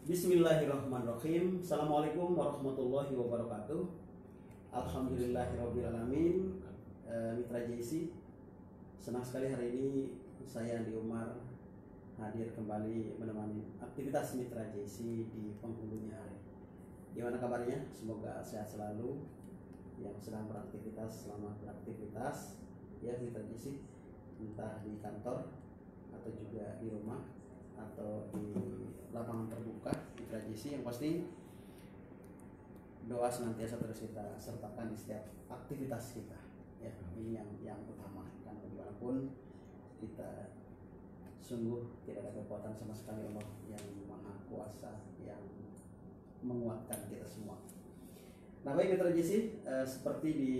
Bismillahirrahmanirrahim. Assalamualaikum warahmatullahi wabarakatuh. Alhamdulillahirrahmanirrahim. Mitra JC, senang sekali hari ini saya Andi Umar hadir kembali menemani aktivitas Mitra JC di penghulunya. Gimana kabarnya? Semoga sehat selalu. Yang sedang beraktivitas, selamat beraktivitas ya Mitra JC, entah di kantor atau juga di rumah atau di lapangan terbuka Mitra JC. Yang pasti doa senantiasa terus kita sertakan di setiap aktivitas kita ya. Ini yang utama, karena bagaimanapun kita sungguh tidak ada kekuatan sama sekali, Allah yang maha kuasa yang menguatkan kita semua. Nah baik Mitra JC, seperti di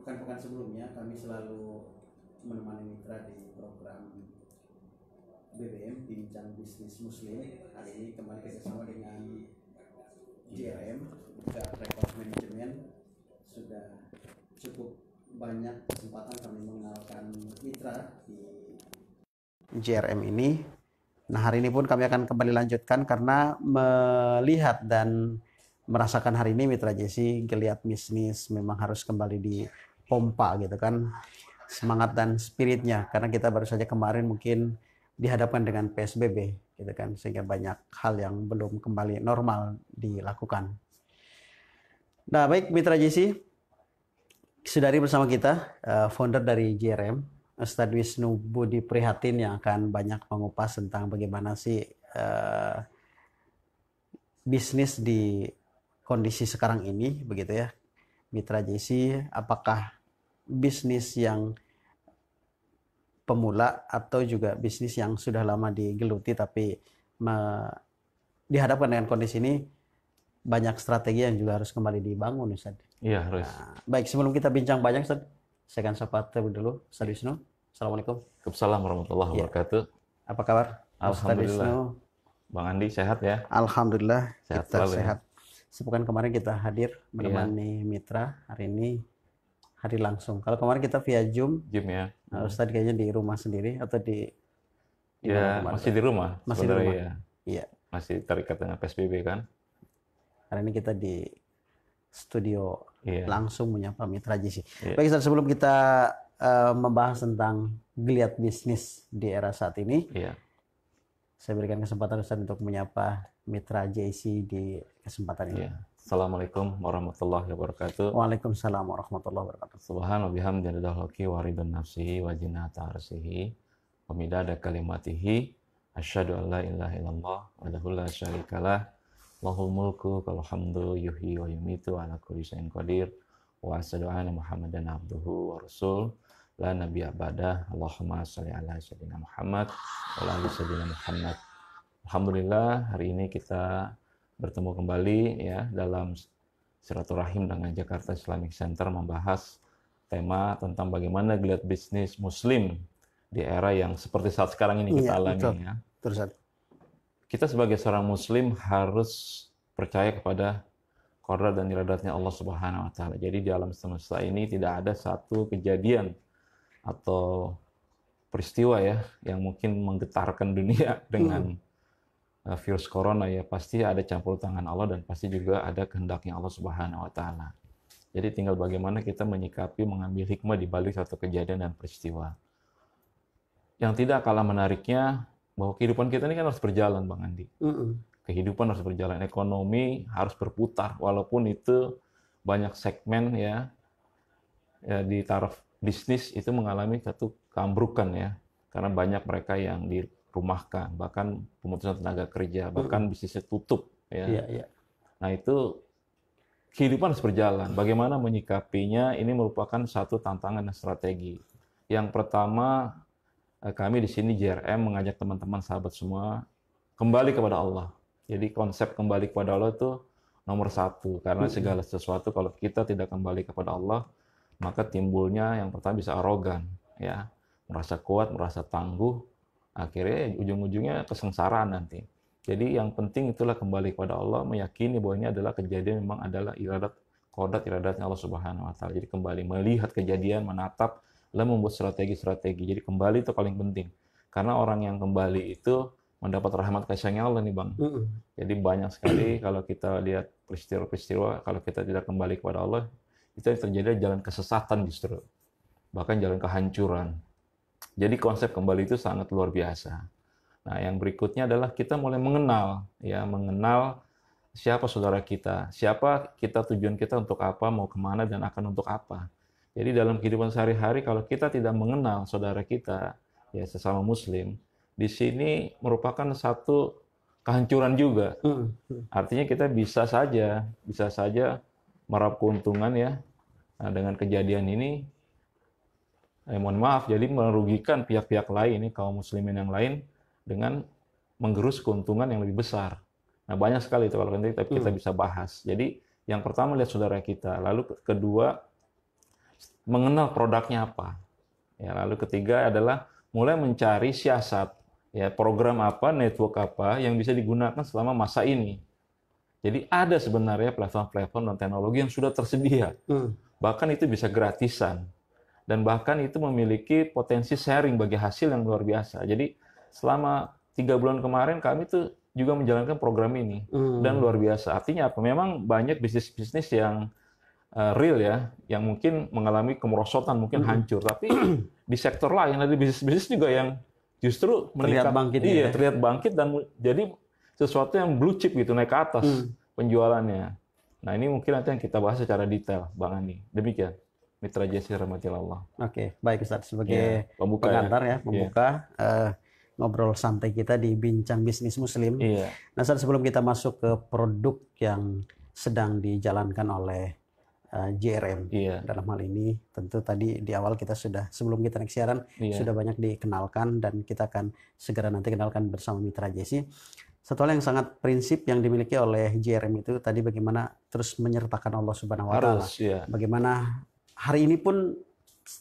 pekan-pekan sebelumnya kami selalu menemani mitra di program BBM Bincang Bisnis Muslim. Hari ini kembali bersama dengan JRM Record Management. Sudah cukup banyak kesempatan kami mengenalkan mitra di JRM ini. Nah hari ini pun kami akan kembali lanjutkan karena melihat dan merasakan hari ini Mitra JC geliat bisnis memang harus kembali dipompa gitu kan, semangat dan spiritnya, karena kita baru saja kemarin mungkin dihadapkan dengan PSBB gitu kan, sehingga banyak hal yang belum kembali normal dilakukan. Nah baik Mitra JC, sudari bersama kita founder dari JRM Ustadz Wisnu Budi Prihatin yang akan banyak mengupas tentang bagaimana sih bisnis di kondisi sekarang ini begitu ya Mitra JC. Apakah bisnis yang pemula atau juga bisnis yang sudah lama digeluti tapi dihadapkan dengan kondisi ini, banyak strategi yang juga harus kembali dibangun Ustaz. Iya harus. Nah, baik, sebelum kita bincang banyak Ustaz, saya akan sapa terlebih dulu Ustaz Wisnu. Assalamualaikum. Waalaikumsalam warahmatullahi wabarakatuh. Apa kabar Ustaz Alhamdulillah. Wisnu? Bang Andi sehat ya? Alhamdulillah Sehat kita selalu, ya. sehat. Sepekan kemarin kita hadir menemani mitra, hari ini hadir langsung. Kalau kemarin kita via Zoom, Ya. Ustadz kayaknya di rumah sendiri atau di Ya mana masih di rumah. Masih di sebenarnya rumah. Ya. Iya. Masih terikat dengan PSBB kan? Hari ini kita di studio langsung menyapa Mitra JC. Iya. Baik Ustadz, sebelum kita membahas tentang geliat bisnis di era saat ini, Iya. saya berikan kesempatan Ustadz untuk menyapa Mitra JC di kesempatan ini. Iya. Assalamualaikum warahmatullahi wabarakatuh. Waalaikumsalam warahmatullahi wabarakatuh. Subhanahu bihamdihi ladallaki wa ridwan nafsihi wa jinata arsihi wa midada kalimatihi asyhadu an la ilaha illallah wahdahu la syarikalah lahul mulku wal hamdu yuhyi wa yumiitu ala kulli syai'in qadir wa asyhadu anna muhammadan abduhu wa rasul la nabiyya ba'dah. Allahumma shalli ala sayyidina Muhammad wa ala ali sayyidina Muhammad. Alhamdulillah hari ini kita bertemu kembali ya dalam silaturahim dengan Jakarta Islamic Center, membahas tema tentang bagaimana geliat bisnis muslim di era yang seperti saat sekarang ini kita alami. Betul. Ya. Terus Kita sebagai seorang muslim harus percaya kepada qadar dan iradatnya Allah Subhanahu wa taala. Jadi di alam semesta ini tidak ada satu kejadian atau peristiwa ya yang mungkin menggetarkan dunia dengan virus corona ya, pasti ada campur tangan Allah dan pasti juga ada kehendaknya Allah Subhanahu wa taala. Jadi tinggal bagaimana kita menyikapi, mengambil hikmah di balik satu kejadian dan peristiwa. Yang tidak kalah menariknya bahwa kehidupan kita ini kan harus berjalan Bang Andi. Kehidupan harus berjalan, ekonomi harus berputar walaupun itu banyak segmen ya di taraf bisnis itu mengalami satu keambrukan ya. Karena banyak mereka yang dirumahkan, bahkan pemutusan tenaga kerja, bahkan bisnisnya tutup ya. Iya. Nah itu kehidupan harus berjalan. Bagaimana menyikapinya ini merupakan satu tantangan dan strategi. Yang pertama, kami di sini JRM mengajak teman-teman sahabat semua kembali kepada Allah. Jadi konsep kembali kepada Allah itu nomor satu, karena segala sesuatu kalau kita tidak kembali kepada Allah, maka timbulnya yang pertama bisa arogan, ya, merasa kuat, merasa tangguh, akhirnya ujung-ujungnya kesengsaraan nanti. Jadi yang penting itulah kembali kepada Allah, meyakini bahwa ini adalah kejadian memang adalah iradatnya Allah Subhanahu wa taala. Jadi kembali melihat kejadian, menatap, lalu membuat strategi-strategi. Jadi kembali itu paling penting. Karena orang yang kembali itu mendapat rahmat kasih sayang Allah nih Bang. Jadi banyak sekali kalau kita lihat peristiwa-peristiwa, kalau kita tidak kembali kepada Allah, itu yang terjadi jalan kesesatan justru, bahkan jalan kehancuran. Jadi konsep kembali itu sangat luar biasa. Nah, yang berikutnya adalah kita mulai mengenal siapa saudara kita, siapa kita, tujuan kita untuk apa, mau kemana, dan akan untuk apa. Jadi dalam kehidupan sehari-hari, kalau kita tidak mengenal saudara kita, ya sesama Muslim, di sini merupakan satu kehancuran juga. Artinya kita bisa saja meraup keuntungan ya. Nah, dengan kejadian ini, mohon maaf, jadi merugikan pihak-pihak lain, kaum muslimin yang lain, dengan menggerus keuntungan yang lebih besar. Nah, banyak sekali itu kalau nanti kita bisa bahas. Jadi yang pertama lihat saudara kita, lalu kedua mengenal produknya apa. Ya, lalu ketiga adalah mulai mencari siasat, ya program apa, network apa yang bisa digunakan selama masa ini. Jadi ada sebenarnya platform-platform dan teknologi yang sudah tersedia. Bahkan itu bisa gratisan. Dan bahkan itu memiliki potensi sharing bagi hasil yang luar biasa. Jadi selama 3 bulan kemarin kami tuh juga menjalankan program ini. Dan luar biasa. Artinya apa? Memang banyak bisnis-bisnis yang real ya, yang mungkin mengalami kemerosotan, mungkin hancur. Tapi di sektor lain ada bisnis-bisnis juga yang justru terlihat bangkit. Iya, terlihat bangkit dan jadi sesuatu yang blue chip gitu, naik ke atas penjualannya. Nah, ini mungkin nanti yang kita bahas secara detail, Bang Andi. Demikian. Mitra JC rahmatillah. Oke, baik Ustaz, sebagai pengantar ya, pembuka ngobrol santai kita di Bincang Bisnis Muslim. Nah, Ustaz, sebelum kita masuk ke produk yang sedang dijalankan oleh JRM dalam hal ini, tentu tadi di awal kita sudah, sebelum kita naik siaran, sudah banyak dikenalkan dan kita akan segera nanti kenalkan bersama Mitra JC. Satu hal yang sangat prinsip yang dimiliki oleh JRM itu tadi bagaimana terus menyertakan Allah Subhanahu wa Ta'ala. Bagaimana hari ini pun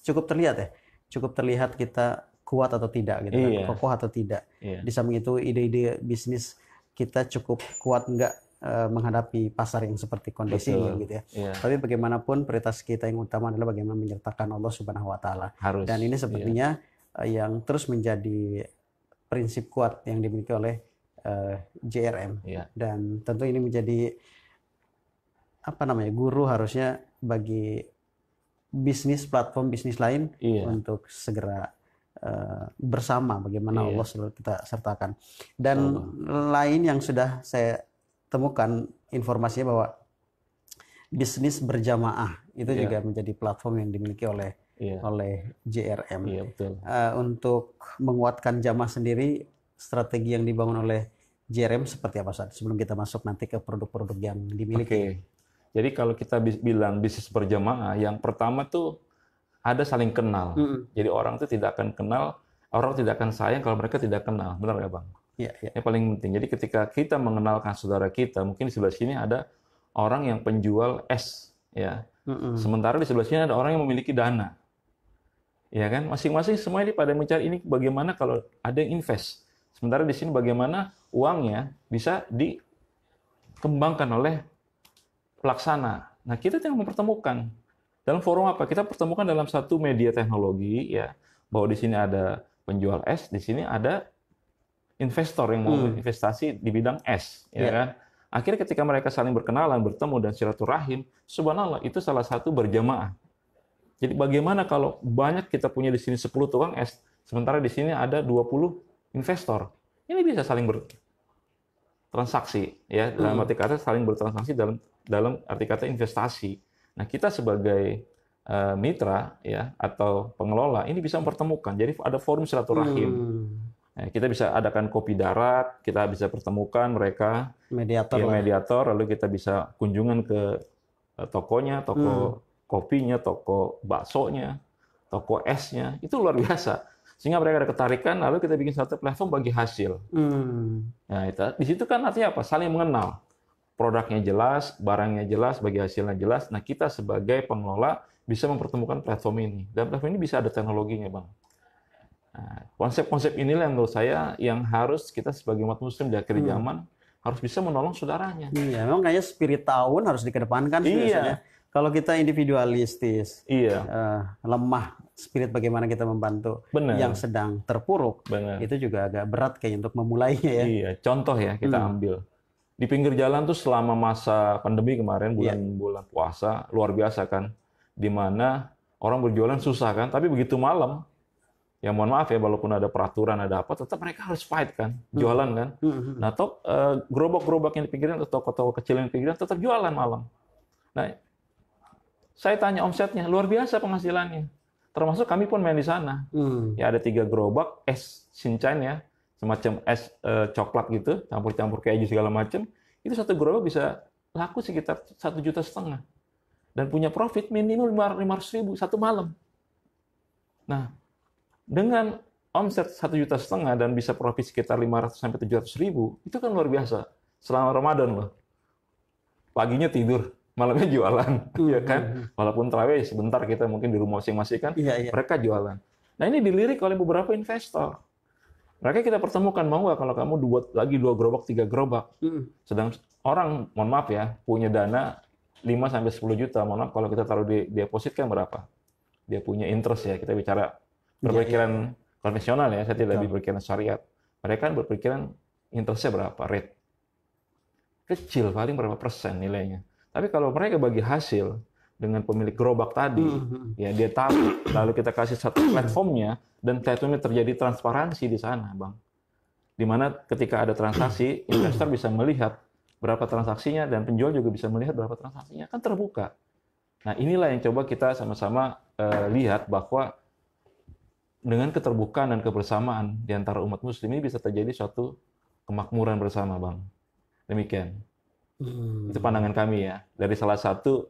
cukup terlihat kita kuat atau tidak gitu kan, kokoh atau tidak. Di samping itu ide-ide bisnis kita cukup kuat enggak menghadapi pasar yang seperti kondisi ini gitu ya. Tapi bagaimanapun prioritas kita yang utama adalah bagaimana menyertakan Allah Subhanahu wa Ta'ala. Dan ini sepertinya yang terus menjadi prinsip kuat yang dimiliki oleh JRM. Dan tentu ini menjadi guru harusnya bagi platform bisnis lain untuk segera bersama bagaimana Allah selalu kita sertakan. Dan lain yang sudah saya temukan informasinya bahwa bisnis berjamaah itu juga menjadi platform yang dimiliki oleh JRM. Untuk menguatkan jamaah sendiri, strategi yang dibangun oleh JRM seperti apa Ustaz? Sebelum kita masuk nanti ke produk-produk yang dimiliki. Jadi kalau kita bilang bisnis berjamaah, yang pertama tuh ada saling kenal. Jadi orang itu tidak akan kenal, orang tidak akan sayang kalau mereka tidak kenal. Benar nggak Bang? Yang paling penting. Jadi ketika kita mengenalkan saudara kita, mungkin di sebelah sini ada orang yang penjual es, ya. Sementara di sebelah sini ada orang yang memiliki dana. Ya kan? Masing-masing semua ini pada mencari ini bagaimana kalau ada yang invest. Sementara di sini bagaimana uangnya bisa dikembangkan oleh pelaksana. Nah, kita tinggal mempertemukan. Dalam forum apa? Kita pertemukan dalam satu media teknologi ya, bahwa di sini ada penjual es, di sini ada investor yang mau investasi di bidang es, ya kan? Akhirnya ketika mereka saling berkenalan, bertemu dan silaturahim, subhanallah itu salah satu berjamaah. Jadi bagaimana kalau banyak kita punya di sini 10 tukang es, sementara di sini ada 20 investor. Ini bisa saling bertransaksi ya, dalam arti kata saling bertransaksi dalam arti kata investasi. Nah, kita sebagai mitra ya atau pengelola ini bisa mempertemukan. Jadi ada forum silaturahim. Nah, kita bisa adakan kopi darat, kita bisa pertemukan mereka mediator, lalu kita bisa kunjungan ke tokonya, toko kopinya, toko baksonya, toko esnya. Itu luar biasa. Sehingga mereka ada ketarikan, lalu kita bikin satu platform bagi hasil. Nah, di situ kan artinya apa? Saling mengenal. Produknya jelas, barangnya jelas, bagi hasilnya jelas. Nah, kita sebagai pengelola bisa mempertemukan platform ini. Dan platform ini bisa ada teknologinya, Bang. Nah, konsep-konsep inilah yang menurut saya yang harus kita sebagai umat muslim di akhir zaman harus bisa menolong saudaranya. Iya, memang kayaknya spirit tahun harus dikedepankan sih. Kalau kita individualistis, Iya, lemah spirit bagaimana kita membantu benar. yang sedang terpuruk, Benar. itu juga agak berat kayaknya untuk memulainya ya. Iya, contoh ya kita ambil. Di pinggir jalan tuh selama masa pandemi kemarin, bulan puasa, luar biasa kan. Di mana orang berjualan susah kan, tapi begitu malam, ya mohon maaf ya, walaupun ada peraturan, ada apa, tetap mereka harus fight kan, jualan kan. Nah, gerobak-gerobak yang di pinggiran atau toko-toko kecil yang di pinggiran tetap jualan malam. Nah, saya tanya omsetnya, luar biasa penghasilannya. Termasuk kami pun main di sana. Ya ada 3 gerobak es Shinchan ya, semacam es coklat gitu, campur-campur keju segala macam. Itu satu gerobak bisa laku sekitar 1,5 juta. Dan punya profit minimum 500.000 satu malam. Nah, dengan omset 1,5 juta dan bisa profit sekitar 500 sampai 700.000, itu kan luar biasa. Selama Ramadan loh. Paginya tidur, malamnya jualan, ya kan? Walaupun tarawih sebentar kita mungkin di rumah masing-masing kan, mereka jualan. Nah ini dilirik oleh beberapa investor. Mereka kita pertemukan, mau nggak kalau kamu buat lagi 2 gerobak, 3 gerobak. Sedang orang, mohon maaf ya, punya dana 5 sampai 10 juta. Mohon maaf kalau kita taruh di deposit kan berapa? Dia punya interest ya, kita bicara berpikiran konvensional ya, saya tidak berpikiran syariat. Mereka kan berpikiran interestnya berapa, rate. Kecil, paling berapa persen nilainya. Tapi kalau mereka bagi hasil dengan pemilik gerobak tadi, ya dia tahu, lalu kita kasih satu platformnya, dan platformnya terjadi transparansi di sana, Bang. Di mana ketika ada transaksi, investor bisa melihat berapa transaksinya, dan penjual juga bisa melihat berapa transaksinya, kan terbuka. Nah inilah yang coba kita sama-sama lihat bahwa dengan keterbukaan dan kebersamaan di antara umat muslim ini bisa terjadi suatu kemakmuran bersama, Bang. Demikian. Itu pandangan kami ya. Dari salah satu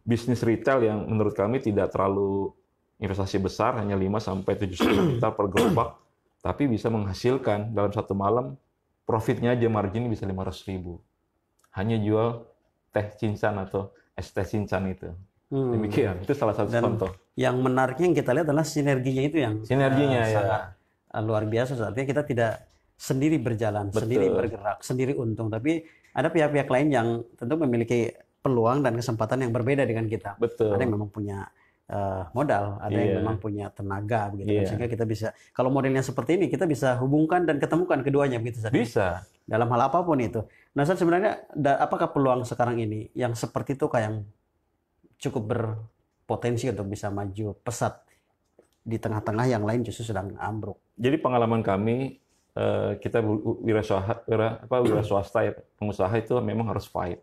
bisnis retail yang menurut kami tidak terlalu investasi besar, hanya 5 sampai 7 juta per gerobak, tapi bisa menghasilkan dalam satu malam profitnya aja margin bisa 500.000. Hanya jual teh Shinchan atau es teh Shinchan itu. Demikian. Itu salah satu contoh. Yang menariknya yang kita lihat adalah sinerginya itu yang sangat luar biasa. Artinya kita tidak sendiri berjalan, sendiri bergerak, sendiri untung, tapi ada pihak-pihak lain yang tentu memiliki peluang dan kesempatan yang berbeda dengan kita. Ada yang memang punya modal, ada yang memang punya tenaga, begitu. Sehingga kita bisa, kalau modelnya seperti ini, kita bisa hubungkan dan ketemukan keduanya, begitu. Bisa. Dalam hal apapun itu. Nah, sebenarnya apakah peluang sekarang ini yang seperti itu kayak yang cukup berpotensi untuk bisa maju pesat di tengah-tengah yang lain justru sedang ambruk? Jadi pengalaman kami, kita wira swasta ya, pengusaha itu memang harus fight.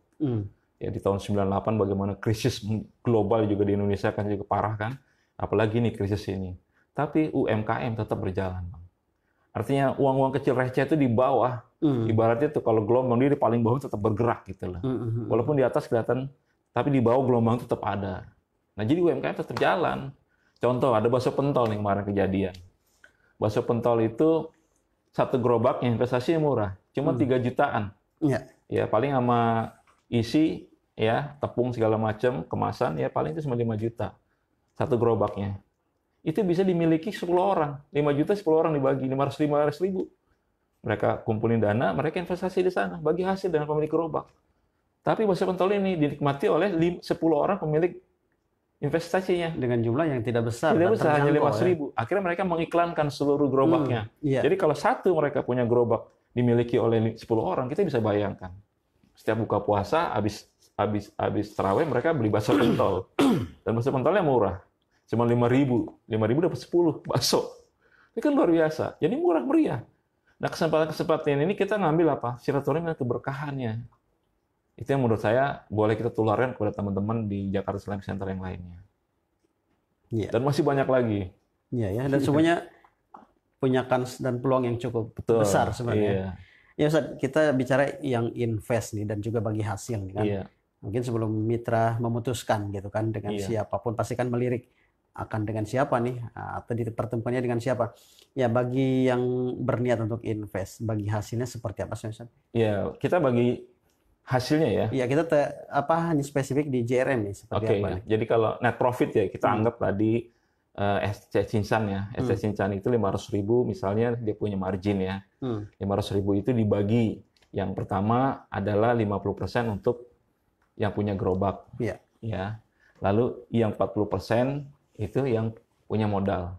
Ya di tahun 98 bagaimana krisis global juga di Indonesia kan juga parah kan, apalagi nih krisis ini. Tapi UMKM tetap berjalan, Bang. Artinya uang-uang kecil receh itu di bawah, ibaratnya tuh kalau gelombang dia di paling bawah tetap bergerak gitu loh. Walaupun di atas kelihatan, tapi di bawah gelombang tetap ada. Nah jadi UMKM tetap jalan. Contoh ada bakso pentol nih kemarin kejadian. Bakso pentol itu satu gerobaknya investasinya murah, cuma 3 jutaan. Ya paling sama isi ya tepung segala macam kemasan ya paling itu cuma 5 juta satu gerobaknya. Itu bisa dimiliki 10 orang. 5 juta 10 orang dibagi 500.000. Mereka kumpulin dana, mereka investasi di sana, bagi hasil dengan pemilik gerobak. Tapi bakso pentol ini dinikmati oleh 10 orang pemilik investasinya dengan jumlah yang tidak besar. Tidak besar, hanya 500.000. Akhirnya mereka mengiklankan seluruh gerobaknya. Jadi kalau satu mereka punya gerobak dimiliki oleh 10 orang, kita bisa bayangkan. Setiap buka puasa, habis tarawih mereka beli bakso pentol. Dan bakso pentolnya murah. Cuma 5.000. 5.000 dapat 10 bakso. Ini kan luar biasa. Jadi murah meriah. Nah, kesempatan ini kita ngambil apa? Silaturahmi dan keberkahannya. Itu yang menurut saya boleh kita tularkan kepada teman-teman di Jakarta Islamic Center yang lainnya. Dan masih banyak lagi. Iya ya, dan semuanya punya kans dan peluang yang cukup besar sebenarnya. Ya Ustaz, kita bicara yang invest nih dan juga bagi hasil nih kan. Mungkin sebelum mitra memutuskan gitu kan dengan siapapun pasti kan melirik akan dengan siapa nih atau dipertemukannya dengan siapa. Ya bagi yang berniat untuk invest, bagi hasilnya seperti apa sih Ustaz? Ya, kita bagi hasilnya ya. Iya, kita hanya spesifik di JRM nih seperti apa nih? Jadi kalau net profit ya kita anggap tadi SC Shinchan ya. SC Shinchan itu 500.000 misalnya dia punya margin ya. 500.000 itu dibagi. Yang pertama adalah 50% untuk yang punya gerobak. ya. Lalu yang 40% itu yang punya modal.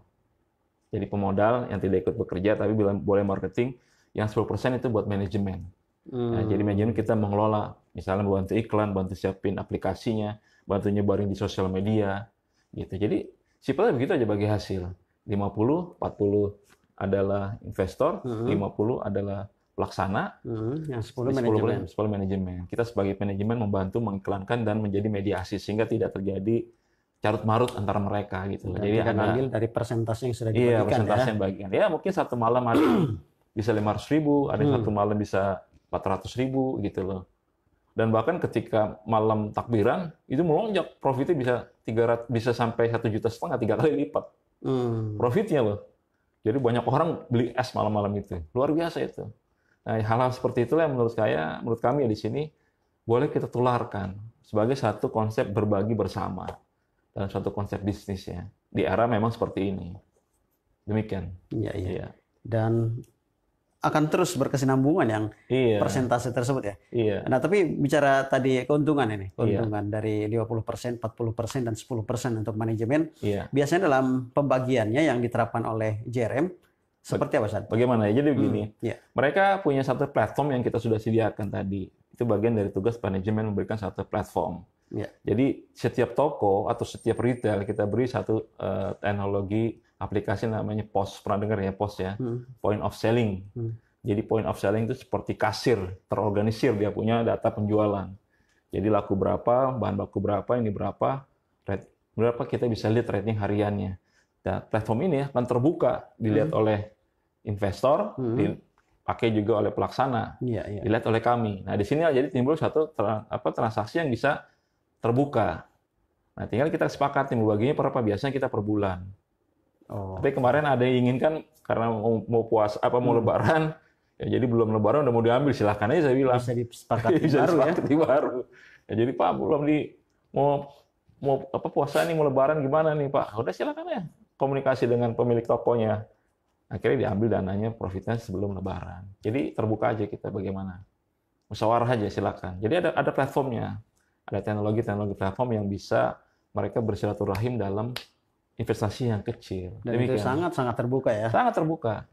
Jadi pemodal yang tidak ikut bekerja tapi boleh marketing, yang 10% itu buat manajemen. Nah, jadi manajemen kita mengelola, misalnya bantu iklan, bantu siapin aplikasinya, bantu nyebarin di sosial media, gitu. Jadi simpelnya begitu aja bagi hasil. 50, 40 adalah investor, 50 adalah pelaksana, Yang 10 manajemen. 10 manajemen. Kita sebagai manajemen membantu mengiklankan dan menjadi mediasi sehingga tidak terjadi carut marut antara mereka gitu. Dan Jadi tidak ada ngambil dari persentase yang sudah iya dibagikan persentase ya. yang bagian. Ya mungkin satu malam ada bisa 500.000, ada satu malam bisa 400.000 gitu loh. Dan bahkan ketika malam takbiran itu melonjak, profitnya bisa 300, bisa sampai 1,5 juta, 3 kali lipat profitnya loh. Jadi banyak orang beli es malam-malam itu, luar biasa itu. Nah, hal-hal seperti itulah yang menurut kami ya di sini boleh kita tularkan sebagai satu konsep berbagi bersama dalam satu konsep bisnis ya. Di era memang seperti ini. Demikian. Iya. Iya. Dan akan terus berkesinambungan yang Iya. persentase tersebut ya. Iya. Nah, tapi bicara tadi keuntungan ini, keuntungan dari 50%, 40%, dan 10% untuk manajemen, Iya. biasanya dalam pembagiannya yang diterapkan oleh JRM, seperti apa, San? Bagaimana ya? Jadi begini, Iya. mereka punya satu platform yang kita sudah sediakan tadi. Itu bagian dari tugas manajemen memberikan satu platform. Iya. Jadi setiap toko atau setiap retail kita beri satu teknologi aplikasi namanya POS. Pernah dengar ya POS ya? Point of selling. Jadi point of selling itu seperti kasir, terorganisir, dia punya data penjualan. Jadi laku berapa, bahan baku berapa, ini berapa, berapa kita bisa lihat rating hariannya. Nah, platform ini akan terbuka, dilihat oleh investor, dipakai juga oleh pelaksana, Iya. dilihat oleh kami. Nah, di sini jadi timbul satu transaksi yang bisa terbuka. Nah, tinggal kita sepakati mau baginya berapa, biasanya kita per bulan. Tapi kemarin ada yang inginkan karena mau puasa mau lebaran, ya jadi belum lebaran udah mau diambil, silahkan aja saya bilang. Bisa disepakati Bisa baru disepakati baru. Ya, jadi Pak belum mau puasa nih, mau lebaran gimana nih Pak? Udah silakan ya komunikasi dengan pemilik tokonya. Akhirnya diambil dananya, profitnya sebelum lebaran. Jadi terbuka aja kita bagaimana. Musyawarah aja silakan. Jadi ada platformnya. Ada teknologi platform yang bisa mereka bersilaturahim dalam investasi yang kecil. Dan itu sangat-sangat terbuka ya. Sangat terbuka.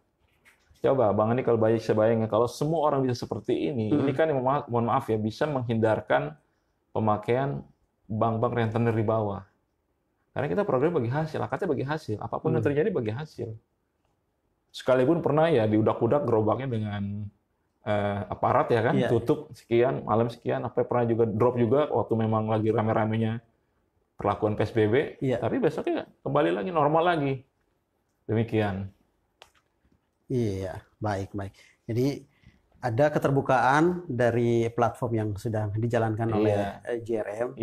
Coba Bang Andi kalau bayangin kalau semua orang bisa seperti ini kan mohon maaf ya bisa menghindarkan pemakaian bank-bank rentenir di bawah. Karena kita program bagi hasil, akadnya bagi hasil, apapun yang terjadi bagi hasil. Sekalipun pernah ya diudak-udak gerobaknya dengan aparat ya kan, tutup sekian, malam sekian, pernah juga drop juga waktu memang lagi rame-ramenya perlakuan PSBB, tapi besoknya kembali lagi normal lagi. Demikian. Iya, baik. Jadi ada keterbukaan dari platform yang sedang dijalankan oleh JRM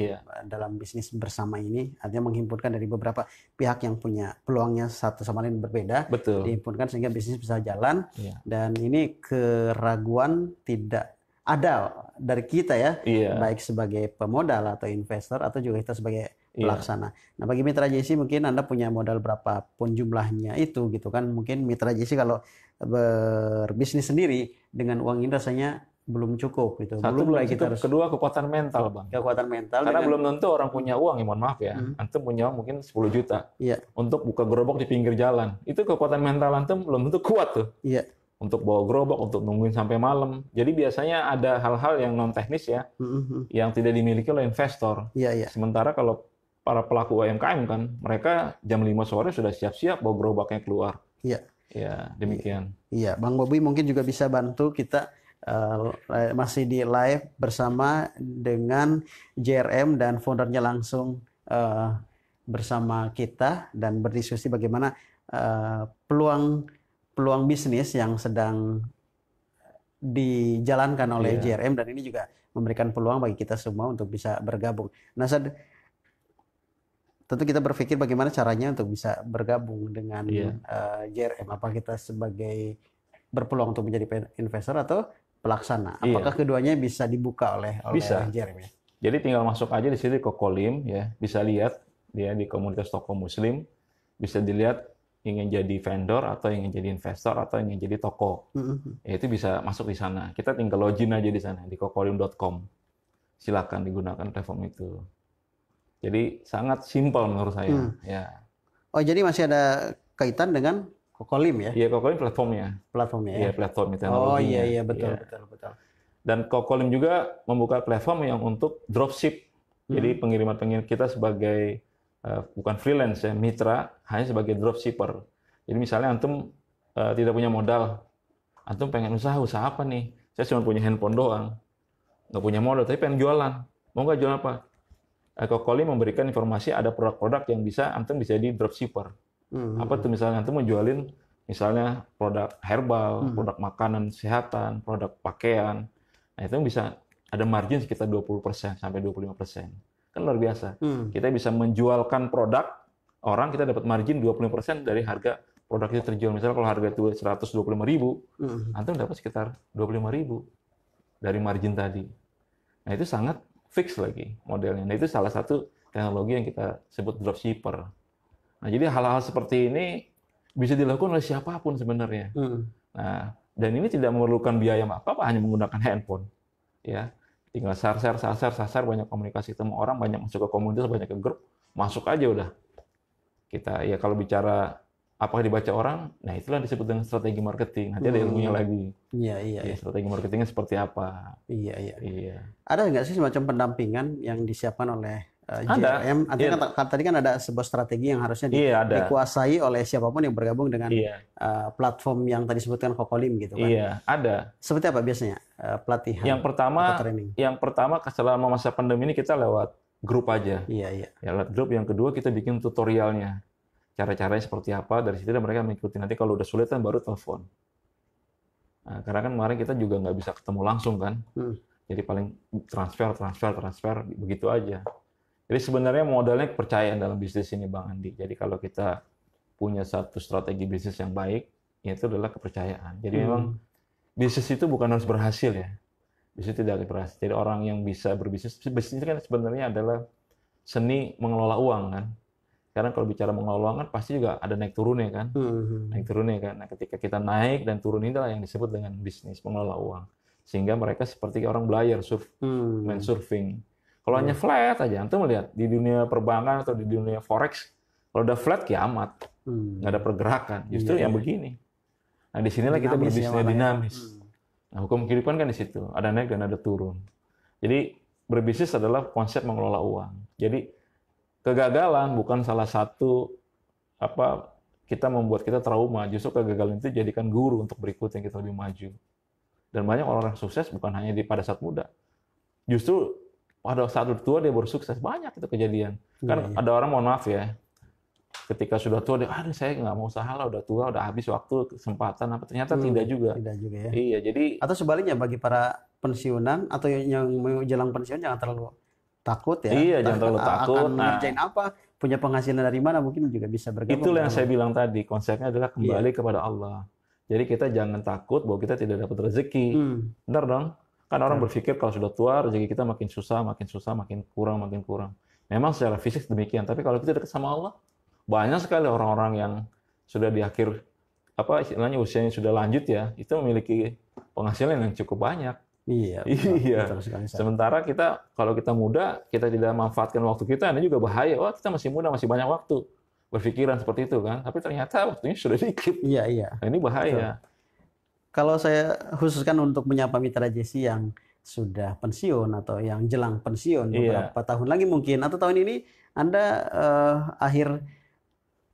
dalam bisnis bersama ini, artinya menghimpunkan dari beberapa pihak yang punya peluangnya satu sama lain berbeda, dihimpunkan sehingga bisnis bisa jalan. Dan ini keraguan tidak ada dari kita ya, baik sebagai pemodal atau investor atau juga kita sebagai pelaksana. Nah, bagi Mitra JC mungkin Anda punya modal berapapun jumlahnya itu gitu kan, mungkin Mitra JC kalau berbisnis sendiri dengan uang ini rasanya belum cukup gitu. Satu belum cukup, kedua kekuatan mental, Bang. Kekuatan mental. Karena belum tentu orang punya uang, ya mohon maaf ya. Antum punya uang mungkin 10 juta. Untuk buka gerobak di pinggir jalan. Itu kekuatan mental antum belum tentu kuat tuh. Untuk bawa gerobak, untuk nungguin sampai malam. Jadi biasanya ada hal-hal yang non teknis ya, yang tidak dimiliki oleh investor. Sementara kalau para pelaku UMKM kan, mereka jam 5 sore sudah siap-siap bawa gerobaknya keluar. Ya, demikian. Iya, Bang Bobi mungkin juga bisa bantu kita masih di live bersama dengan JRM dan foundernya langsung bersama kita dan berdiskusi bagaimana peluang bisnis yang sedang dijalankan oleh JRM, dan ini juga memberikan peluang bagi kita semua untuk bisa bergabung. Nah, tentu kita berpikir bagaimana caranya untuk bisa bergabung dengan JRM. Apa kita sebagai berpeluang untuk menjadi investor atau pelaksana? Apakah keduanya bisa dibuka oleh JRM? Ya? Jadi tinggal masuk aja di sini ke Kolim ya, bisa lihat dia di komunitas toko Muslim, bisa dilihat ingin jadi vendor atau ingin jadi investor atau ingin jadi toko. Ya, itu bisa masuk di sana. Kita tinggal login aja di sana di kokolim.com. Silakan digunakan platform itu. Jadi sangat simpel menurut saya. Ya. Oh, jadi masih ada kaitan dengan Kokolim ya, Iya, Kokolim platformnya. platformnya ya. Iya, platform Oh teknologinya. iya betul Iya. betul betul. Dan Kokolim juga membuka platform yang untuk dropship. Jadi pengiriman kita sebagai bukan freelance ya, mitra, hanya sebagai dropshipper. Jadi misalnya antum tidak punya modal, antum pengen usaha apa nih? Saya cuma punya handphone doang, nggak punya modal, tapi pengen jualan. Mau nggak jualan apa? Kokolim memberikan informasi ada produk-produk yang antum bisa jadi dropshipper. Apa tuh misalnya antum mau jualin misalnya produk herbal, produk makanan kesehatan, produk pakaian. Nah, itu bisa ada margin sekitar 20% sampai 25%. Kan luar biasa. Kita bisa menjualkan produk orang, kita dapat margin 25% dari harga produk itu terjual. Misalnya kalau harga itu 125.000, antum dapat sekitar 25.000 dari margin tadi. Nah, itu sangat fix lagi modelnya. Nah, itu salah satu teknologi yang kita sebut dropshipper. Nah, jadi hal-hal seperti ini bisa dilakukan oleh siapapun sebenarnya. Nah, dan ini tidak memerlukan biaya apa-apa, hanya menggunakan handphone. Ya, tinggal sasar banyak komunikasi sama orang, banyak masuk ke komunitas, banyak ke grup, masuk aja udah. Kita ya kalau bicara apakah dibaca orang, nah itulah disebut dengan strategi marketing. Nanti ada ilmunya lagi. Iya. Ya, strategi marketingnya seperti apa? Iya. Ada nggak sih semacam pendampingan yang disiapkan oleh Ada. JRM? Artinya tadi kan ada sebuah strategi yang harusnya dikuasai oleh siapapun yang bergabung dengan platform yang tadi disebutkan Kokolim gitu kan? Iya, ada. Seperti apa biasanya pelatihan? Yang pertama selama masa pandemi ini kita lewat grup aja. Iya. Ya, lewat grup. Yang kedua kita bikin tutorialnya. Cara-caranya seperti apa, dari situ mereka mengikuti. Nanti kalau udah sulit kan baru telepon. Nah, karena kan kemarin kita juga nggak bisa ketemu langsung kan. Jadi paling transfer, begitu aja. Jadi sebenarnya modalnya kepercayaan dalam bisnis ini Bang Andi. Jadi kalau kita punya satu strategi bisnis yang baik, itu adalah kepercayaan. Jadi memang bisnis itu bukan harus berhasil ya. Bisnis tidak berhasil. Jadi orang yang bisa berbisnis, bisnis kan sebenarnya adalah seni mengelola uang kan. Karena kalau bicara mengelola uang kan pasti juga ada naik turunnya kan. Naik turunnya kan. Nah, ketika kita naik dan turun inilah yang disebut dengan bisnis mengelola uang. Sehingga mereka seperti orang belayar, main surfing. Kalau hanya flat aja, antum melihat di dunia perbankan atau di dunia forex, kalau udah flat kiamat, nggak ada pergerakan. Justru yang begini. Nah, disinilah kita berbisnis dinamis. Nah, hukum kehidupan kan di situ, ada naik dan ada turun. Jadi berbisnis adalah konsep mengelola uang. Jadi kegagalan bukan salah satu kita membuat kita trauma. Justru kegagalan itu jadikan guru untuk berikutnya kita lebih maju. Dan banyak orang sukses bukan hanya pada saat muda. Justru pada saat tua dia baru sukses. Banyak itu kejadian. Kan ada orang, mohon maaf ya, ketika sudah tua dia, saya nggak mau usaha lah, udah tua, udah habis waktu, kesempatan apa. Ternyata tidak juga. Tidak juga ya. Iya, jadi atau sebaliknya bagi para pensiunan atau yang mau jelang pensiun jangan terlalu takut ya. Iya, jangan terlalu takut. Akan ngerjain apa, punya penghasilan dari mana, mungkin juga bisa bergabung. Itulah yang saya bilang tadi, konsepnya adalah kembali kepada Allah. Jadi kita jangan takut bahwa kita tidak dapat rezeki. Benar dong? Kan orang berpikir kalau sudah tua rezeki kita makin susah, makin kurang. Memang secara fisik demikian, tapi kalau kita dekat sama Allah, banyak sekali orang-orang yang sudah di akhir istilahnya usianya sudah lanjut ya, itu memiliki penghasilan yang cukup banyak. Iya. Betul sekali. Sementara kalau kita muda, kita tidak manfaatkan waktu kita, ini juga bahaya. Wah, kita masih muda, masih banyak waktu. Berpikiran seperti itu kan, tapi ternyata waktunya sudah dikit. Iya. Nah, ini bahaya. Betul. Kalau saya khususkan untuk menyapa mitra JC yang sudah pensiun atau yang jelang pensiun beberapa tahun lagi mungkin, atau tahun ini Anda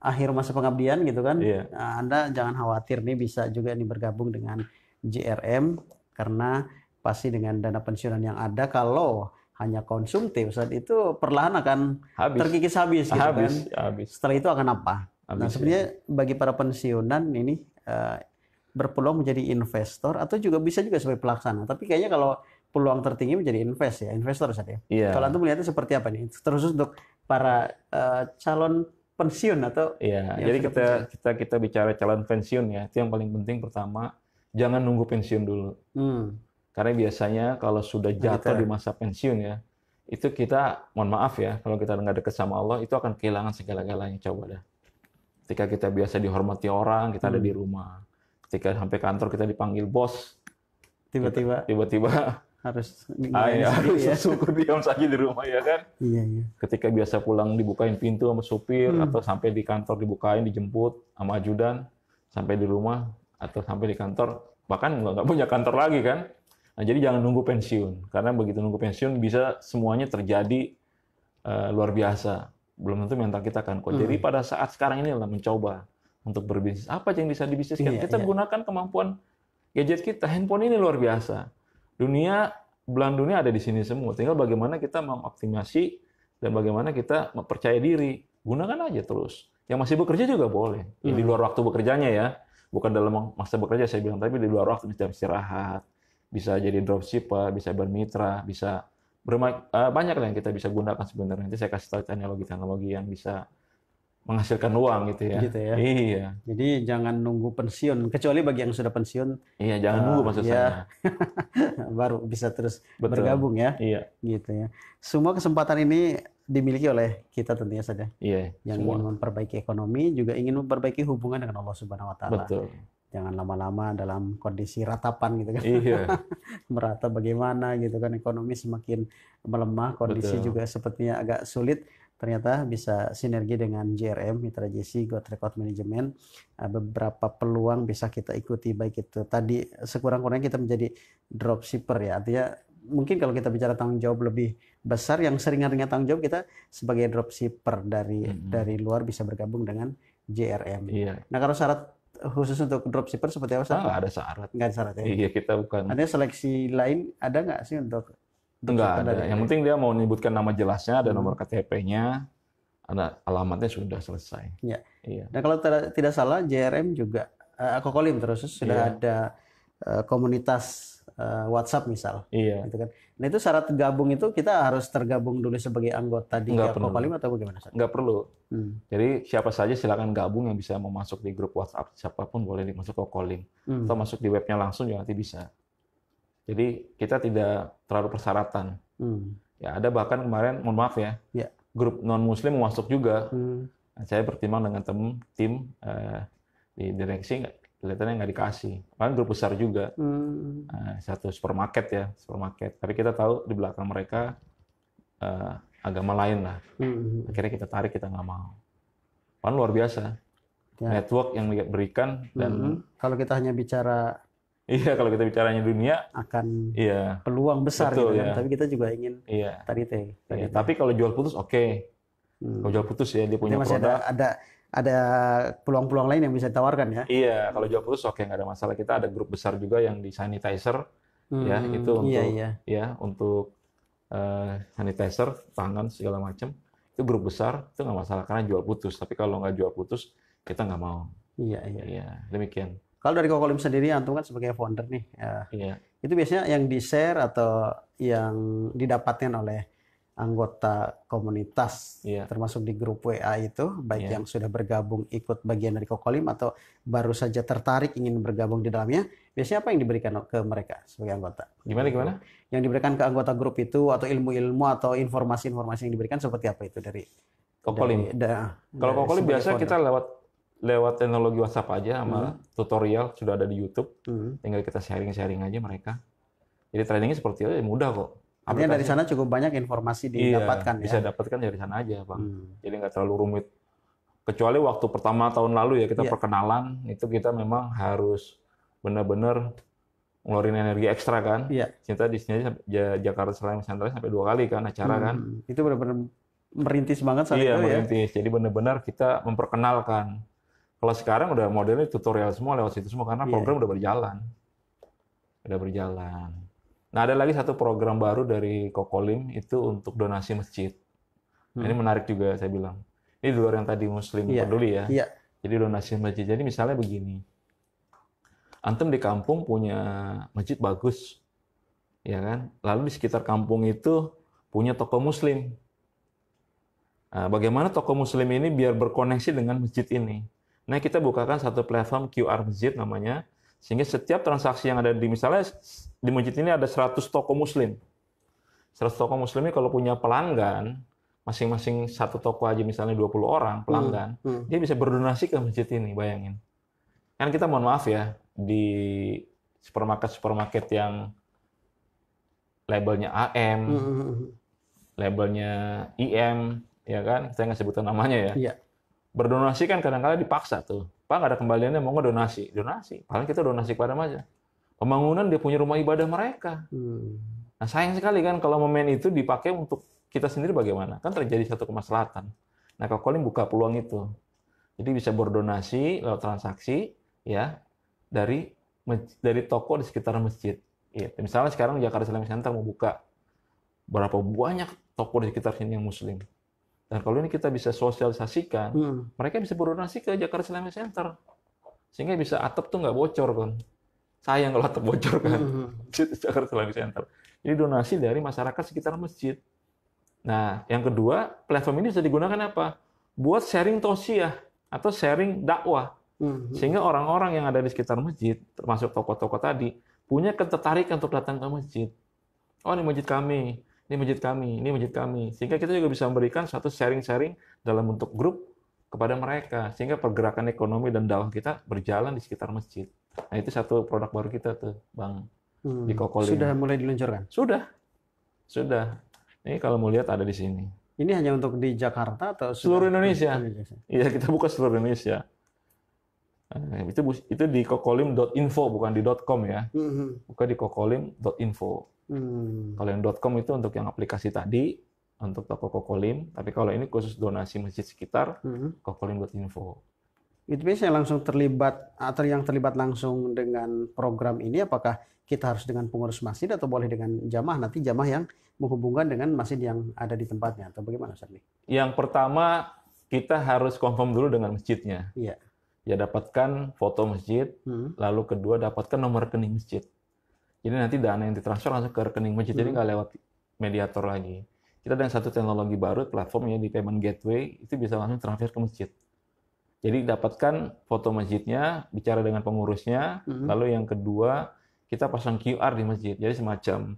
akhir masa pengabdian gitu kan, nah, Anda jangan khawatir nih, bisa juga nih bergabung dengan JRM karena pasti dengan dana pensiunan yang ada, kalau hanya konsumtif saat itu perlahan akan terkikis habis gitu kan. Setelah itu akan apa? Nah, sebenarnya bagi para pensiunan ini berpeluang menjadi investor atau juga bisa juga sebagai pelaksana. Tapi kayaknya kalau peluang tertinggi menjadi investor saja. Iya. Kalau Antum melihatnya seperti apa nih? Terus untuk para calon pensiun atau jadi kita bicara calon pensiun ya, itu yang paling penting pertama, jangan nunggu pensiun dulu. Karena biasanya kalau sudah jatuh di masa pensiun ya, itu kita, mohon maaf ya, kalau kita nggak dekat sama Allah, itu akan kehilangan segala-galanya. Coba dah. Ketika kita biasa dihormati orang, kita ada di rumah. Ketika sampai kantor kita dipanggil bos, tiba-tiba harus Iya, harus ya. syukur diam saja di rumah ya kan. Iya, iya. Ketika biasa pulang dibukain pintu sama supir, atau sampai di kantor dibukain, dijemput sama ajudan, sampai di rumah atau sampai di kantor, bahkan nggak punya kantor lagi kan. Nah, jadi jangan nunggu pensiun, karena begitu nunggu pensiun bisa semuanya terjadi luar biasa. Belum tentu mental kita kan. Jadi pada saat sekarang ini lah mencoba untuk berbisnis. Apa yang bisa dibisniskan? Iya, Kita iya. gunakan kemampuan gadget kita. Handphone ini luar biasa. Belahan dunia ada di sini semua. Tinggal bagaimana kita mengoptimasi dan bagaimana kita percaya diri. Gunakan aja terus. Yang masih bekerja juga boleh. Ya, di luar waktu bekerjanya ya. Bukan dalam masa bekerja saya bilang, tapi di luar waktu bisa istirahat, bisa jadi dropshipper, bisa bermitra, bisa banyak lah yang kita bisa gunakan sebenarnya. Nanti saya kasih tahu teknologi-teknologi yang bisa menghasilkan uang gitu ya. Gitu ya. Iya. Jadi jangan nunggu pensiun, kecuali bagi yang sudah pensiun Iya, jangan nunggu maksud ya. saya. baru bisa terus Betul. bergabung ya. Iya. Gitu ya. Semua kesempatan ini dimiliki oleh kita tentunya saja. Iya. Yang Semua. ingin memperbaiki ekonomi, juga ingin memperbaiki hubungan dengan Allah Subhanahu wa taala. Betul. Jangan lama-lama dalam kondisi ratapan gitu kan. Iya. Merata bagaimana gitu kan, ekonomi semakin melemah, kondisi Betul. juga sepertinya agak sulit. Ternyata bisa sinergi dengan JRM, Mitra JC, Goat Record Management. Beberapa peluang bisa kita ikuti, baik itu tadi sekurang-kurangnya kita menjadi dropshipper ya. Artinya mungkin kalau kita bicara tanggung jawab lebih besar, yang seringan-ringan tanggung jawab, kita sebagai dropshipper dari luar bisa bergabung dengan JRM. Iya. Nah, kalau syarat khusus untuk dropshipper seperti apa? Nggak ada syarat. Nggak ada syarat ya? Iya, kita bukan. Ada seleksi lain, ada nggak sih untuk Enggak dropshipper ada. dari- Yang penting dia mau menyebutkan nama jelasnya, ada nomor KTP-nya, ada alamatnya, sudah selesai. Ya. Iya. Dan kalau tidak salah, JRM juga Kokolim terus sudah Iya. ada komunitas WhatsApp misal, Iya. gitu kan. Nah, itu syarat gabung itu kita harus tergabung dulu sebagai anggota di Nggak perlu. Kokolim atau bagaimana? Ustaz? Nggak perlu. Hmm. Jadi siapa saja silakan gabung yang bisa mau masuk di grup WhatsApp, siapapun boleh masuk ke Calling. Hmm. Atau masuk di webnya langsung juga nanti bisa. Jadi kita tidak terlalu persyaratan. Hmm. Ya, ada bahkan kemarin, mohon maaf ya, Ya. grup non-muslim mau masuk juga. Hmm. Nah, saya bertimbang dengan tim di direksi, kelihatannya nggak dikasih. Bahkan grup besar juga. Hmm. Satu supermarket. Tapi kita tahu di belakang mereka agama lain lah. Hmm. Akhirnya kita tarik, kita nggak mau. Kan luar biasa. Ya. Network yang diberikan dan Hmm. Kalau kita hanya bicara iya, kalau kita bicaranya dunia, akan iya, peluang besar gitu Betul, kan, ya. tapi kita juga ingin iya. tadi teh. Iya. Tapi kalau jual putus oke. Hmm. Kalau jual putus ya dia Jadi punya masih produk. ada peluang-peluang lain yang bisa ditawarkan ya. Iya, kalau jual putus oke, nggak ada masalah. Kita ada grup besar juga yang di sanitizer, ya Hmm. itu untuk Iya. untuk sanitizer, tangan segala macam. Itu grup besar, itu nggak masalah karena jual putus. Tapi kalau nggak jual putus, kita nggak mau. Iya. Iya, demikian. Kalau dari Kokolim sendiri, antum kan sebagai founder nih, Iya. itu biasanya yang di-share atau yang didapatkan oleh anggota komunitas, Iya. termasuk di grup WA itu, baik Iya. yang sudah bergabung ikut bagian dari Kokolim atau baru saja tertarik ingin bergabung di dalamnya, biasanya apa yang diberikan ke mereka sebagai anggota? Gimana? Yang diberikan ke anggota grup itu, atau ilmu-ilmu atau informasi-informasi yang diberikan seperti apa itu dari Kokolim. Kalau dari Kokolim sebagai biasa founder? kita lewat teknologi WhatsApp aja sama tutorial sudah ada di YouTube. Hmm. Tinggal kita sharing aja mereka. Jadi trainingnya seperti itu mudah kok. Artinya dari Aplikasi- sana cukup banyak informasi Iya, didapatkan ya. bisa dapatkan dari sana aja, Bang. Hmm. Jadi nggak terlalu rumit. Kecuali waktu pertama tahun lalu ya kita Iya. perkenalan, itu kita memang harus benar-benar ngeluarin energi ekstra kan. Iya. Kita di sini Jakarta Selain Nusantara sampai 2 kali kan acara kan. Itu benar-benar merintis banget saat Iya, itu ya. merintis. Jadi benar-benar kita memperkenalkan. Kalau sekarang udah modelnya tutorial semua lewat situ semua karena Iya. program udah berjalan. Nah, ada lagi satu program baru dari Kokolim itu untuk donasi masjid. Nah, ini menarik juga saya bilang. Ini di luar yang tadi Muslim Iya. peduli ya. Iya. Jadi donasi masjid. Jadi misalnya begini. Antum di kampung punya masjid bagus. Ya kan? Lalu di sekitar kampung itu punya toko muslim. Nah, bagaimana toko muslim ini biar berkoneksi dengan masjid ini? Nah, kita bukakan satu platform QR masjid namanya, sehingga setiap transaksi yang ada di, misalnya di masjid ini ada 100 toko muslim. 100 toko muslim ini kalau punya pelanggan, masing-masing satu toko aja misalnya 20 orang pelanggan, dia bisa berdonasi ke masjid ini, bayangin. Kan kita mohon maaf ya, di supermarket-supermarket yang labelnya AM, labelnya IM, ya kan? Saya nggak sebutin namanya ya. Iya. Berdonasi kan kadang-kadang dipaksa tuh. Pak, nggak ada kembaliannya, mau nggak donasi? Donasi. Paling kita donasi kepada aja. Pembangunan dia punya rumah ibadah mereka. Nah, sayang sekali kan kalau momen itu dipakai untuk kita sendiri bagaimana? Kan terjadi satu kemaslahatan. Nah, Kokolim buka peluang itu. Jadi bisa berdonasi lewat transaksi ya dari toko di sekitar masjid. Ya, misalnya sekarang Jakarta Islamic Center mau buka berapa banyak toko di sekitar sini yang muslim. Dan kalau ini kita bisa sosialisasikan, mereka bisa berdonasi ke Jakarta Islamic Center. Sehingga bisa atap tuh nggak bocor kan. Sayang kalau atap bocor kan. Jakarta Islamic Center. Jadi donasi dari masyarakat sekitar masjid. Nah, yang kedua, platform ini bisa digunakan apa? Buat sharing tausiah atau sharing dakwah. Sehingga orang-orang yang ada di sekitar masjid, termasuk tokoh-tokoh tadi, punya ketertarikan untuk datang ke masjid. Oh, ini masjid kami, ini masjid kami, ini masjid kami. Sehingga kita juga bisa memberikan suatu sharing-sharing dalam bentuk grup kepada mereka. Sehingga pergerakan ekonomi dan dakwah kita berjalan di sekitar masjid. Nah, itu satu produk baru kita tuh, Bang. Di Kokolim. Sudah mulai diluncurkan? Sudah. Ini kalau mau lihat ada di sini. Ini hanya untuk di Jakarta atau seluruh Indonesia? Iya, kita buka seluruh Indonesia. Itu di kokolim.info, bukan di .com ya. Buka di kokolim.info. Kalau yang .com itu untuk yang aplikasi tadi, untuk toko Kokolim. Tapi kalau ini khusus donasi masjid sekitar, kokolim.info. Itu biasanya langsung terlibat, atau yang terlibat langsung dengan program ini, apakah kita harus dengan pengurus masjid atau boleh dengan jamaah, nanti jamaah yang menghubungkan dengan masjid yang ada di tempatnya, atau bagaimana, Ustaz? Yang pertama, kita harus confirm dulu dengan masjidnya. Iya. Ya, dapatkan foto masjid, lalu kedua dapatkan nomor rekening masjid. Jadi nanti dana yang ditransfer langsung ke rekening masjid, jadi nggak lewat mediator lagi. Kita dengan satu teknologi baru, platformnya di Payment Gateway, itu bisa langsung transfer ke masjid. Jadi dapatkan foto masjidnya, bicara dengan pengurusnya, lalu yang kedua, kita pasang QR di masjid, jadi semacam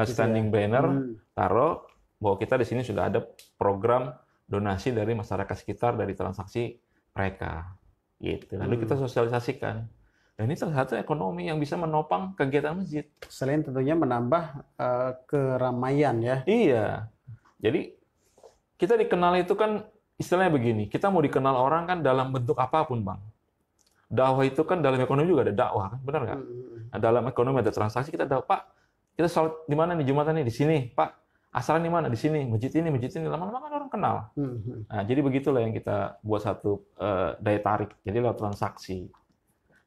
standing banner, taruh bahwa kita di sini sudah ada program donasi dari masyarakat sekitar dari transaksi mereka, gitu. Lalu kita sosialisasikan. Dan ini salah satu ekonomi yang bisa menopang kegiatan masjid. Selain tentunya menambah keramaian ya. Iya. Jadi kita dikenal itu kan istilahnya begini, kita mau dikenal orang kan dalam bentuk apapun, Bang. Dakwah itu kan dalam ekonomi juga ada dakwah, kan? Benar nggak? Nah, dalam ekonomi ada transaksi, kita dakwah, Pak, kita sholat di mana nih Jumatan nih? Di sini, Pak. Asalan di mana? Di sini. Masjid ini. Lama-lama kan orang kenal. Nah, jadi begitulah yang kita buat satu daya tarik. Jadi lewat transaksi.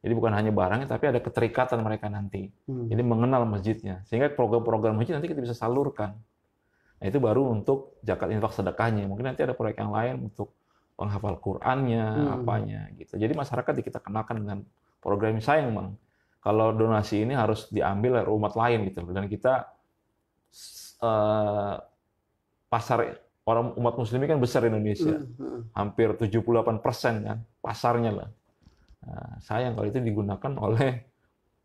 Jadi bukan hanya barangnya, tapi ada keterikatan mereka nanti. Jadi mengenal masjidnya. Sehingga program-program masjid nanti kita bisa salurkan. Nah, itu baru untuk zakat infak sedekahnya. Mungkin nanti ada proyek yang lain untuk penghafal Qur'annya, apanya gitu. Jadi masyarakat kita kenalkan dengan program ini. Sayang, Bang. Kalau donasi ini harus diambil dari umat lain gitu. Dan kita pasar orang umat muslim kan besar di Indonesia. Hampir 78% kan pasarnya lah. Nah, sayang kalau itu digunakan oleh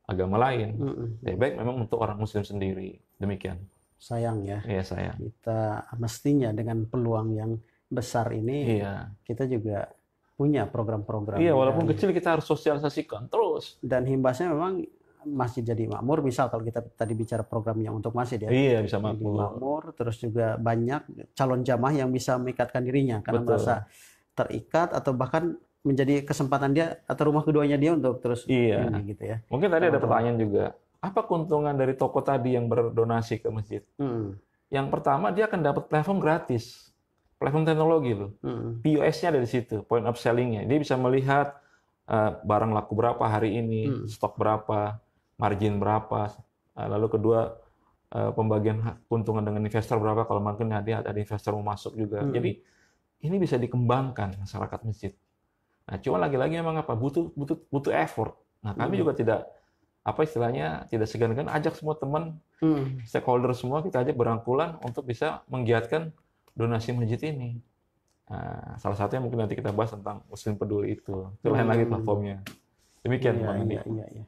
agama lain. Lebih baik memang untuk orang muslim sendiri. Demikian. Sayang ya. Iya, sayang. Kita mestinya dengan peluang yang besar ini, kita juga punya program-program. Iya, walaupun kecil kita harus sosialisasikan terus. Dan himbasnya memang masjid jadi makmur. Misal kalau kita tadi bicara program yang untuk masjid ya. Iya, bisa makmur. Makmur, terus juga banyak calon jamaah yang bisa mengikatkan dirinya karena merasa terikat atau bahkan menjadi kesempatan dia atau rumah keduanya dia untuk terus ini gitu ya. Mungkin tadi ada pertanyaan juga. Apa keuntungan dari toko tadi yang berdonasi ke masjid? Yang pertama, dia akan dapat platform gratis. Platform teknologi loh. POS-nya ada di situ, point of selling-nya. Dia bisa melihat barang laku berapa hari ini, stok berapa, margin berapa. Lalu kedua, pembagian keuntungan dengan investor berapa, kalau mungkin nanti ada investor mau masuk juga. Jadi ini bisa dikembangkan masyarakat masjid. Nah, cuma lagi-lagi memang apa? Butuh effort. Nah, kami juga tidak tidak segan-segan ajak semua teman, stakeholder semua, kita ajak berangkulan untuk bisa menggiatkan donasi masjid ini. Nah, salah satunya mungkin nanti kita bahas tentang Muslim Peduli itu. Itu lain lagi platformnya. Demikian, Bang Andi. Iya.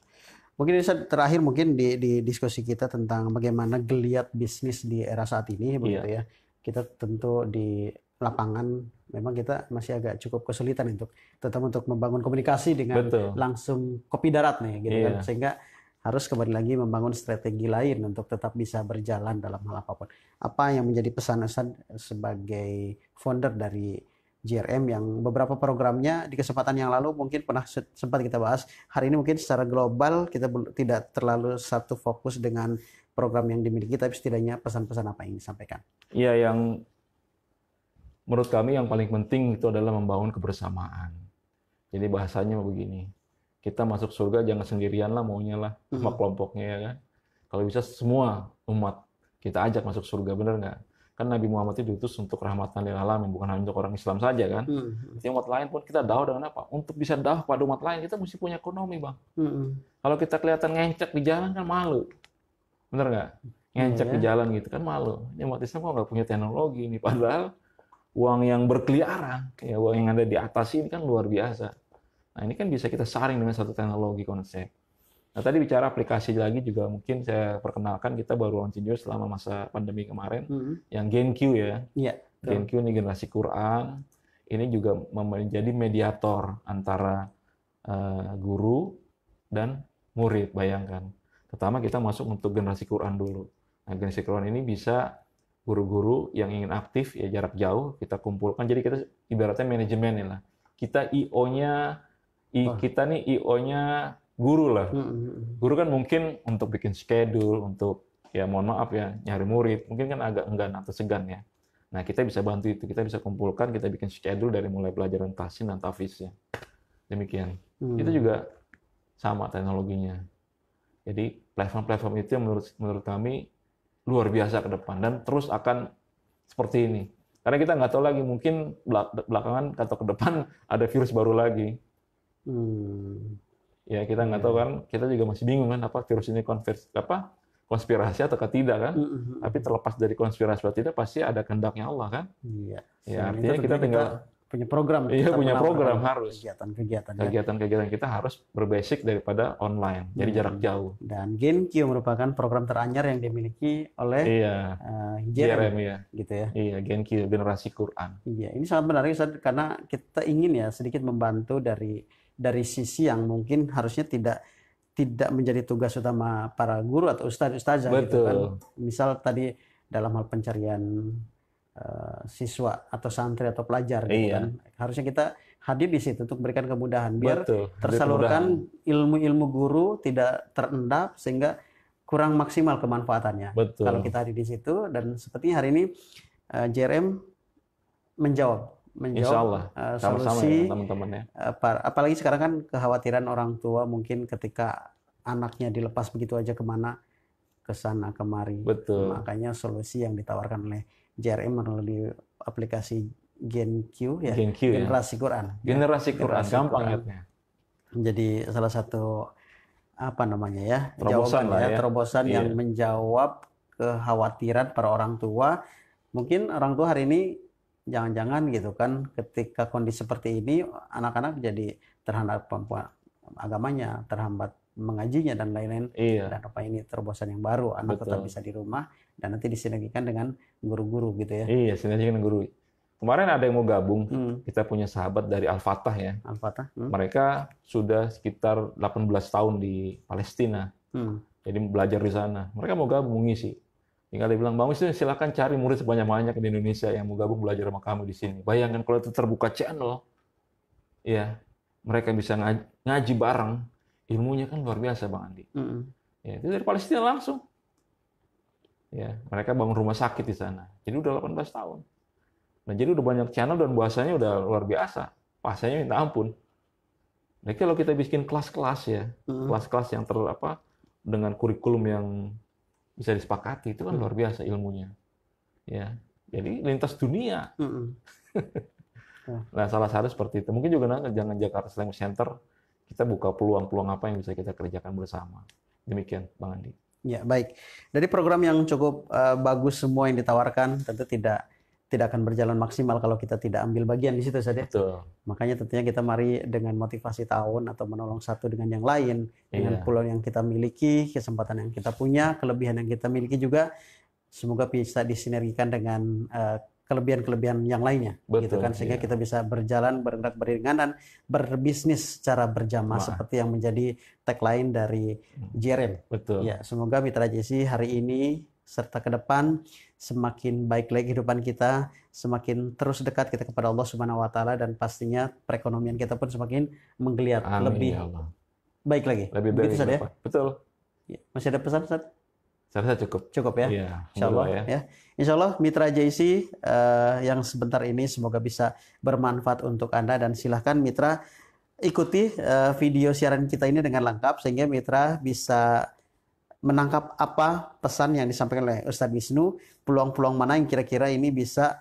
Mungkin terakhir mungkin di diskusi kita tentang bagaimana geliat bisnis di era saat ini, begitu ya. Kita tentu di lapangan memang kita masih agak cukup kesulitan untuk membangun komunikasi dengan langsung kopi darat nih, gitu kan. Sehingga harus kembali lagi membangun strategi lain untuk tetap bisa berjalan dalam hal apapun. Apa yang menjadi pesan Ustaz sebagai founder dari JRM yang beberapa programnya di kesempatan yang lalu mungkin pernah sempat kita bahas. Hari ini mungkin secara global kita tidak terlalu satu fokus dengan program yang dimiliki, tapi setidaknya pesan-pesan apa yang disampaikan? Iya, yang menurut kami yang paling penting itu adalah membangun kebersamaan. Jadi bahasanya begini, kita masuk surga jangan sendirian lah maunya lah sama kelompoknya ya kan. Kalau bisa semua umat kita ajak masuk surga, bener nggak? Kan Nabi Muhammad itu diutus untuk rahmatan lil alamin, bukan hanya untuk orang Islam saja kan. Jadi umat lain pun kita dakwah dengan apa? Untuk bisa dakwah pada umat lain kita mesti punya ekonomi bang. Kalau kita kelihatan ngecek di jalan kan malu, bener nggak? Ngecek di jalan gitu kan malu. Ini umat Islam kok nggak punya teknologi ini, padahal uang yang berkeliaran, ya uang yang ada di atas ini kan luar biasa. Nah ini kan bisa kita saring dengan satu teknologi konsep. Nah tadi bicara aplikasi lagi juga mungkin saya perkenalkan, kita baru launching juga selama masa pandemi kemarin, yang GenQ ya. GenQ ini generasi Quran, ini juga menjadi mediator antara guru dan murid, bayangkan. Pertama kita masuk untuk generasi Quran dulu. Nah generasi Quran ini bisa guru-guru yang ingin aktif ya jarak jauh kita kumpulkan, jadi kita ibaratnya manajemen lah. Kita IO-nya kita nih IO-nya guru lah. Guru kan mungkin untuk bikin schedule, untuk ya mohon maaf ya nyari murid, mungkin kan agak enggan atau segan ya. Nah kita bisa bantu itu, kita bisa kumpulkan, kita bikin schedule dari mulai pelajaran tahsin dan tahfiznya. Demikian. Itu juga sama teknologinya. Jadi platform-platform itu yang menurut kami luar biasa ke depan dan terus akan seperti ini. Karena kita nggak tahu lagi, mungkin belakangan atau ke depan ada virus baru lagi. Ya kita nggak tahu kan, kita juga masih bingung kan apa virus ini konspirasi atau tidak kan. Tapi terlepas dari konspirasi atau tidak, pasti ada kehendaknya Allah kan. Ya artinya kita tinggal punya program. Iya punya program harus. Kegiatan kita harus berbasis daripada online, jadi jarak jauh. Dan GenQ merupakan program teranyar yang dimiliki oleh JRM ya. Gitu ya. Iya, GenQ generasi Quran. Iya, ini sangat menarik Ustaz, karena kita ingin ya sedikit membantu dari sisi yang mungkin harusnya tidak menjadi tugas utama para guru atau ustazah gitu kan. Misal tadi dalam hal pencarian siswa atau santri atau pelajar gitu kan. Harusnya kita hadir di situ untuk berikan kemudahan biar tersalurkan ilmu-ilmu guru tidak terendap sehingga kurang maksimal kemanfaatannya. Kalau kita hadir di situ, dan sepertinya hari ini JRM menjawab solusi ya, teman-teman ya. Apalagi sekarang kan kekhawatiran orang tua mungkin ketika anaknya dilepas begitu aja kemana, ke sana kemari. Makanya solusi yang ditawarkan oleh JRM melalui aplikasi GenQ ya, generasi Quran. Generasi Quran, gampang ya. Jadi salah satu terobosan terobosan yang menjawab kekhawatiran para orang tua. Mungkin orang tua hari ini jangan-jangan gitu kan, ketika kondisi seperti ini anak-anak jadi terhambat kemampuan agamanya, terhambat mengajinya dan lain-lain. Dan apa ini terobosan yang baru, anak tetap bisa di rumah dan nanti disinergikan dengan guru-guru gitu ya. Iya, sinergikan dengan guru. Kemarin ada yang mau gabung, kita punya sahabat dari Al-Fatah ya. Al-Fatah. Mereka sudah sekitar 18 tahun di Palestina. Jadi belajar di sana. Mereka mau gabung ngisi. Tinggal dia bilang, Bang Wisnu silakan cari murid sebanyak-banyak di Indonesia yang mau gabung belajar sama kamu di sini. Bayangkan kalau itu terbuka channel, ya mereka bisa ngaji bareng, ilmunya kan luar biasa Bang Andi. Ya, itu dari Palestina langsung. Ya, mereka bangun rumah sakit di sana. Jadi udah 18 tahun. Nah, jadi udah banyak channel dan bahasanya udah luar biasa. Bahasanya minta ampun. Nah, kalau kita bikin kelas-kelas ya, kelas-kelas yang dengan kurikulum yang bisa disepakati, itu kan luar biasa ilmunya. Ya, jadi lintas dunia. Nah, salah satu seperti itu. Mungkin juga jangan Jakarta Islamic Center, kita buka peluang-peluang apa yang bisa kita kerjakan bersama. Demikian, Bang Andi. Ya, baik. Dari program yang cukup bagus semua yang ditawarkan, tentu tidak akan berjalan maksimal kalau kita tidak ambil bagian di situ saja. Makanya tentunya kita mari dengan motivasi tahun atau menolong satu dengan yang lain, dengan peluang yang kita miliki, kesempatan yang kita punya, kelebihan yang kita miliki juga, semoga bisa disinergikan dengan kelebihan-kelebihan yang lainnya, gitu Betul, kan, sehingga iya. kita bisa berjalan, bergerak beriringan dan berbisnis secara berjamaah seperti yang menjadi tagline dari JRM. Betul. Ya, semoga Mitra JC hari ini serta ke depan semakin baik lagi kehidupan kita, semakin terus dekat kita kepada Allah Subhanahu wa taala, dan pastinya perekonomian kita pun semakin menggeliat Amin, lebih ya Allah. baik lagi. Lebih baik Begitu Ustaz ya? Bapak. Betul. Ya, masih ada pesan Ustaz? Saya rasa cukup. Cukup ya? Iya, Insya Allah alhamdulillah ya. Insya Allah Mitra JC yang sebentar ini semoga bisa bermanfaat untuk Anda, dan silahkan Mitra ikuti video siaran kita ini dengan lengkap sehingga Mitra bisa menangkap apa pesan yang disampaikan oleh Ustadz Wisnu, peluang-peluang mana yang kira-kira ini bisa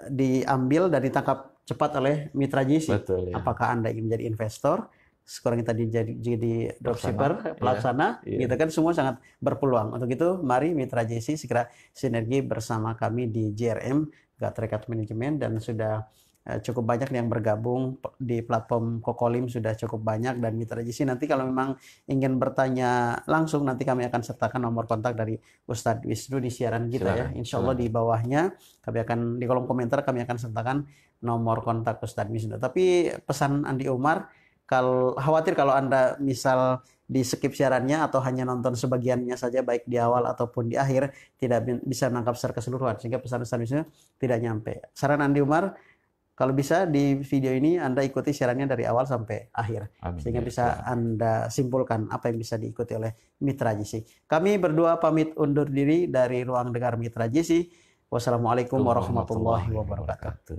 diambil dan ditangkap cepat oleh Mitra JC. Betul, ya. Apakah Anda ingin menjadi investor, sekarang kita jadi dropshipper, pelaksana, iya. gitu kan, semua sangat berpeluang. Untuk itu, mari Mitra JC segera sinergi bersama kami di JRM, Gat Rekat Management, dan sudah cukup banyak yang bergabung di platform Kokolim, sudah cukup banyak, dan Mitra JC nanti kalau memang ingin bertanya langsung, nanti kami akan sertakan nomor kontak dari Ustadz Wisnu di siaran kita. Silakan, ya. Insya Allah di bawahnya kami akan, di kolom komentar kami akan sertakan nomor kontak Ustadz Wisnu. Tapi pesan Andi Umar, khawatir kalau Anda misal di skip siarannya atau hanya nonton sebagiannya saja, baik di awal ataupun di akhir, tidak bisa menangkap secara keseluruhan sehingga pesan-pesan Wisnu tidak nyampe. Saran Andi Umar, kalau bisa di video ini Anda ikuti siarannya dari awal sampai akhir. Amin, Sehingga ya, bisa Anda simpulkan apa yang bisa diikuti oleh Mitra JC. Kami berdua pamit undur diri dari ruang dengar Mitra JC. Wassalamualaikum warahmatullahi wabarakatuh.